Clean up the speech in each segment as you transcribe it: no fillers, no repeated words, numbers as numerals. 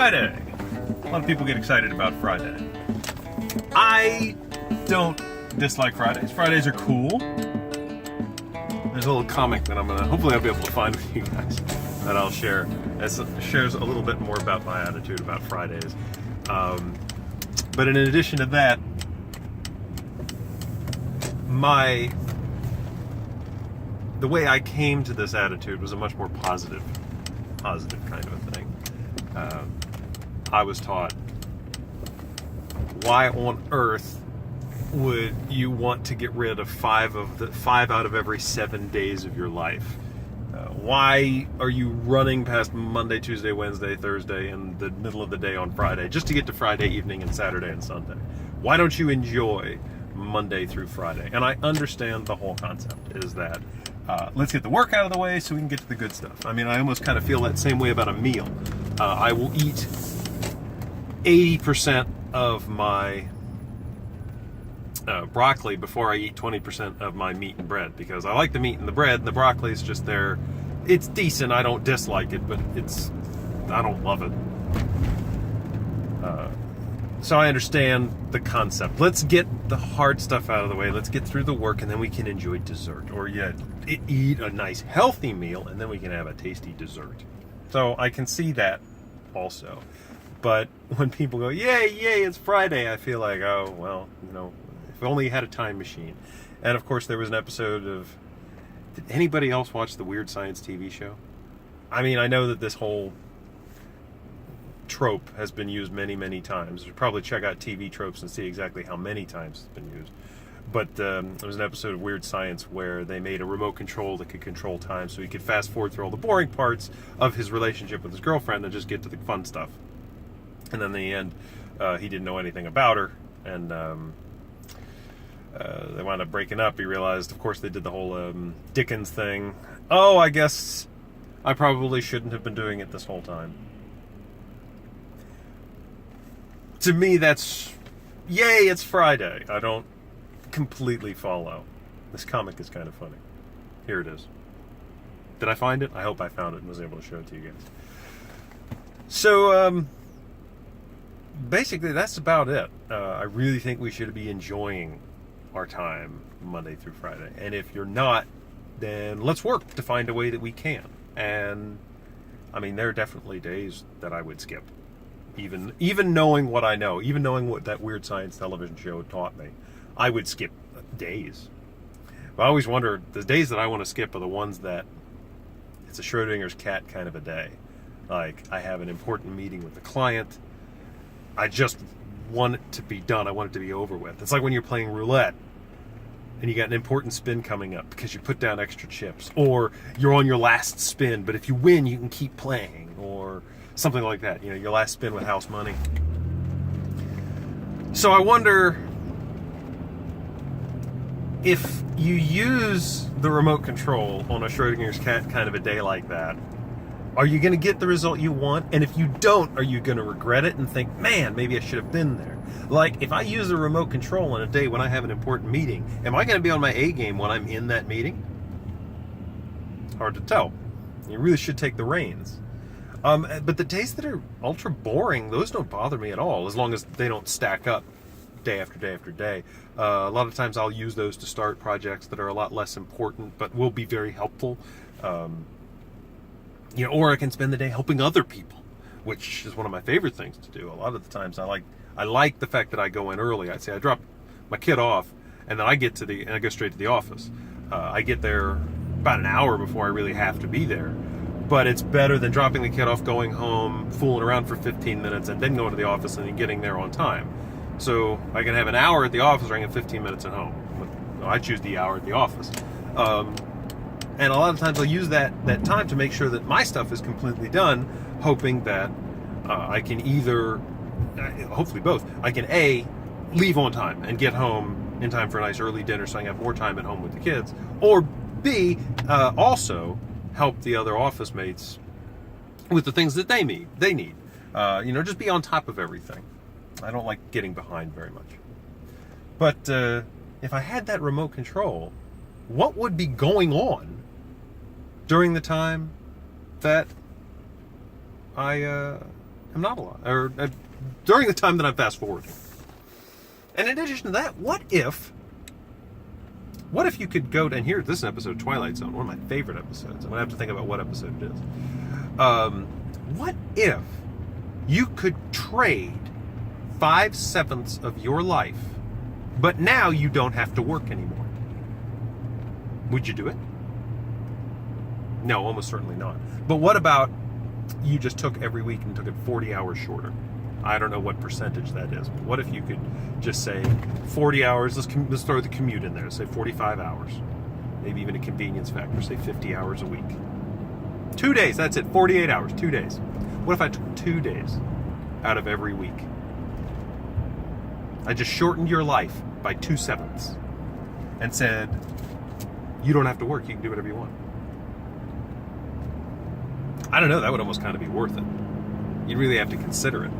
Friday. A lot of people get excited about Friday. I don't dislike Fridays. Fridays are cool. There's a little comic that hopefully I'll be able to find with you guys that I'll share. It shares a little bit more about my attitude about Fridays. But in addition to that, the way I came to this attitude was a much more positive kind of a thing. I was taught, why on earth would you want to get rid of five out of every 7 days of your life? Why are you running past Monday, Tuesday, Wednesday, Thursday, and the middle of the day on Friday just to get to Friday evening and Saturday and Sunday? Why don't you enjoy Monday through Friday? And I understand the whole concept is that let's get the work out of the way so we can get to the good stuff. I mean, I almost kind of feel that same way about a meal. I will eat 80% of my broccoli before I eat 20% of my meat and bread, because I like the meat and the bread, and the broccoli is just there. It's decent. I don't dislike it, but I don't love it. So I understand the concept. Let's get the hard stuff out of the way. Let's get through the work, and then we can enjoy dessert, or eat a nice healthy meal, and then we can have a tasty dessert. So I can see that also. But when people go, yay, it's Friday, I feel like, oh, well, if only you had a time machine. And of course, there was an episode of, did anybody else watch the Weird Science TV show? I mean, I know that this whole trope has been used many, many times. You should probably check out TV tropes and see exactly how many times it's been used. But there was an episode of Weird Science where they made a remote control that could control time, so he could fast forward through all the boring parts of his relationship with his girlfriend and just get to the fun stuff. And then in the end, he didn't know anything about her, and they wound up breaking up. He realized, of course, they did the whole Dickens thing. Oh, I guess I probably shouldn't have been doing it this whole time. To me, that's, yay, it's Friday. I don't completely follow. This comic is kind of funny. Here it is. Did I find it? I hope I found it and was able to show it to you guys. So, basically, that's about it. I really think we should be enjoying our time Monday through Friday. And if you're not, then let's work to find a way that we can. And, I mean, there are definitely days that I would skip. Even knowing what I know, even knowing what that Weird Science television show taught me, I would skip days. But I always wonder, the days that I want to skip are the ones that it's a Schrodinger's cat kind of a day. Like, I have an important meeting with a client. I just want it to be done. I want it to be over with. It's like when you're playing roulette and you got an important spin coming up because you put down extra chips, or you're on your last spin, but if you win, you can keep playing, or something like that. Your last spin with house money. So I wonder if you use the remote control on a Schrodinger's cat kind of a day like that, are you going to get the result you want? And if you don't, are you going to regret it and think, man, maybe I should have been there? Like, if I use the remote control on a day when I have an important meeting, am I going to be on my A game when I'm in that meeting? Hard to tell. You really should take the reins. But the days that are ultra boring, those don't bother me at all, as long as they don't stack up day after day after day. A lot of times I'll use those to start projects that are a lot less important, but will be very helpful. Or I can spend the day helping other people, which is one of my favorite things to do. A lot of the times I like the fact that I go in early. I'd say I drop my kid off, and then I go straight to the office. I get there about an hour before I really have to be there. But it's better than dropping the kid off, going home, fooling around for 15 minutes, and then going to the office and then getting there on time. So I can have an hour at the office, or I can have 15 minutes at home. I choose the hour at the office. And a lot of times I'll use that time to make sure that my stuff is completely done, hoping that I can either, hopefully both, I can A, leave on time and get home in time for a nice early dinner so I can have more time at home with the kids, or B, also help the other office mates with the things that they need. Just be on top of everything. I don't like getting behind very much. But if I had that remote control, what would be going on during the time that I I'm not alive. Or during the time that I'm fast forwarding. And in addition to that, what if you could go to, and here, this is an episode of Twilight Zone, one of my favorite episodes. I'm going to have to think about what episode it is. What if you could trade 5/7 of your life, but now you don't have to work anymore? Would you do it? No, almost certainly not. But what about you just took every week and took it 40 hours shorter? I don't know what percentage that is, but what if you could just say 40 hours, let's throw the commute in there, say 45 hours, maybe even a convenience factor, say 50 hours a week. 2 days, that's it, 48 hours, 2 days. What if I took 2 days out of every week? I just shortened your life by 2/7 and said, you don't have to work, you can do whatever you want. I don't know, that would almost kind of be worth it. You'd really have to consider it.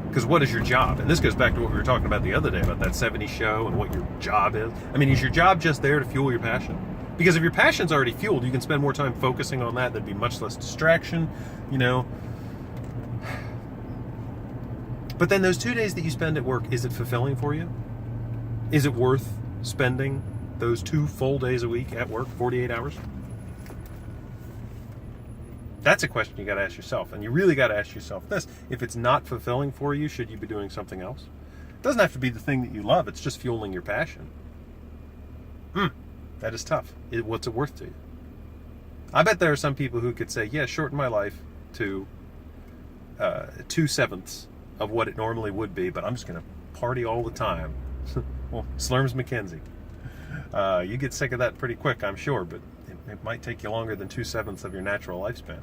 Because what is your job? And this goes back to what we were talking about the other day, about that 70s show and what your job is. I mean, is your job just there to fuel your passion? Because if your passion's already fueled, you can spend more time focusing on that. There'd be much less distraction, you know. But then those 2 days that you spend at work, is it fulfilling for you? Is it worth spending those 2 full days a week at work, 48 hours? That's a question you got to ask yourself. And you really got to ask yourself this. If it's not fulfilling for you, should you be doing something else? It doesn't have to be the thing that you love. It's just fueling your passion. That is tough. What's it worth to you? I bet there are some people who could say, yeah, shorten my life to 2/7 of what it normally would be, but I'm just going to party all the time. Well, Slurms McKenzie. You get sick of that pretty quick, I'm sure, but it might take you longer than 2/7 of your natural lifespan.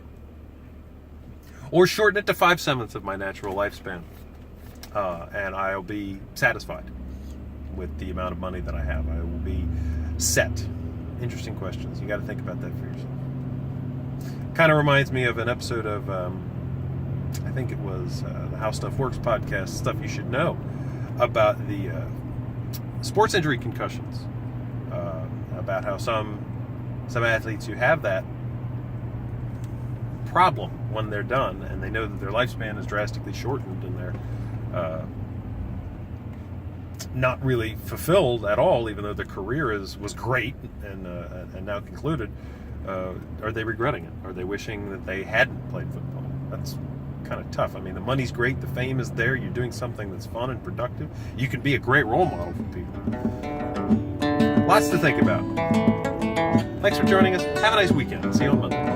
Or shorten it to 5/7 of my natural lifespan. And I'll be satisfied with the amount of money that I have. I will be set. Interesting questions. You got to think about that for yourself. Kind of reminds me of an episode of, I think it was the How Stuff Works podcast, Stuff You Should Know, about the sports injury concussions. About how some athletes who have that problem when they're done, and they know that their lifespan is drastically shortened, and they're not really fulfilled at all, even though their career was great and now concluded. Are they regretting it? Are they wishing that they hadn't played football? That's kind of tough. I mean, the money's great, the fame is there, you're doing something that's fun and productive. You can be a great role model for people. Lots to think about. Thanks for joining us. Have a nice weekend. See you on Monday.